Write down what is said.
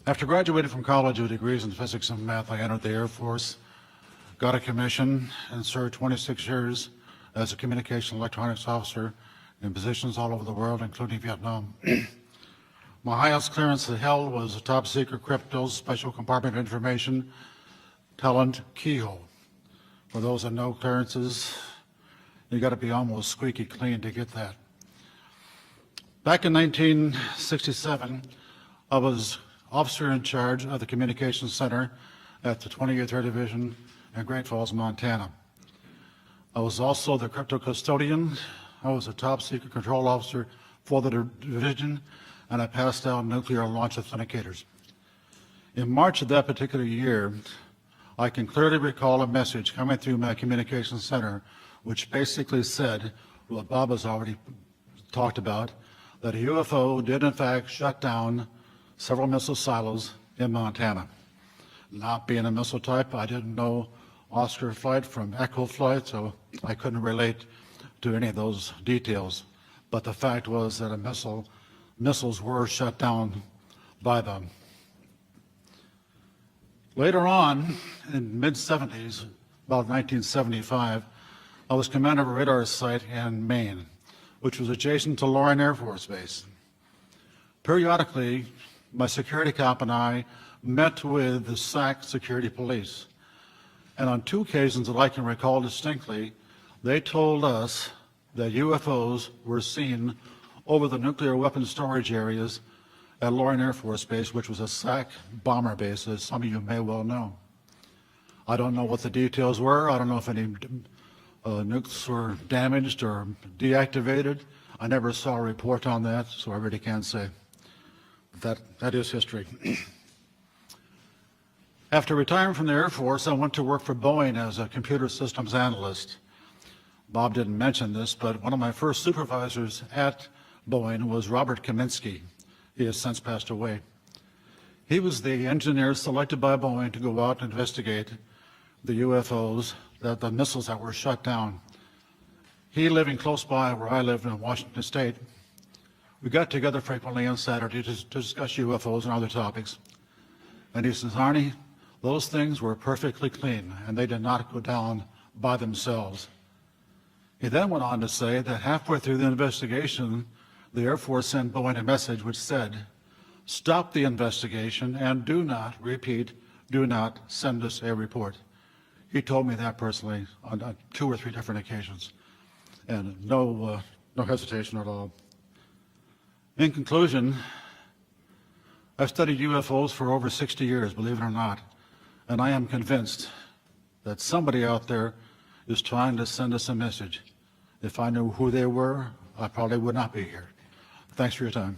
After graduating from college with degrees in physics and math, I entered the Air Force, got a commission, and served 26 years as a communication electronics officer in positions all over the world, including Vietnam. My highest clearance held was a top secret crypto special compartment information talent keyhole. For those that know clearances, you got to be almost squeaky clean to get that. Back in 1967, I was officer in charge of the Communications Center at the 28th Air Division in Great Falls, Montana. I was also the crypto custodian. I was a top secret control officer for the division, and I passed out nuclear launch authenticators. In March of that particular year, I can clearly recall a message coming through my communications center which basically said what Bob has already talked about, that a UFO did in fact shut down several missile silos in Montana. Not being a missile type, I didn't know Oscar flight from Echo flight, so I couldn't relate to any of those details. But the fact was that missiles were shut down by them. Later on, in mid-70s, about 1975, I was commander of a radar site in Maine, which was adjacent to Loring Air Force Base. Periodically, my security cop and I met with the SAC security police. And on two occasions that I can recall distinctly, they told us that UFOs were seen over the nuclear weapons storage areas at Loring Air Force Base, which was a SAC bomber base, as some of you may well know. I don't know what the details were. I don't know if any nukes were damaged or deactivated. I never saw a report on that, so I really can't say. That is history. After retiring from the Air Force, I went to work for Boeing as a computer systems analyst. Bob didn't mention this, but one of my first supervisors at Boeing was Robert Kaminsky. He has since passed away. He was the engineer selected by Boeing to go out and investigate the UFOs, the missiles that were shut down. He living close by where I lived in Washington State. We got together frequently on Saturday to discuss UFOs and other topics. And he says, Arnie, those things were perfectly clean and they did not go down by themselves. He then went on to say that halfway through the investigation, the Air Force sent Boeing a message which said, stop the investigation and do not, repeat, do not send us a report. He told me that personally on 2 or 3 different occasions, and no hesitation at all. In conclusion, I've studied UFOs for over 60 years, believe it or not, and I am convinced that somebody out there is trying to send us a message. If I knew who they were, I probably would not be here. Thanks for your time.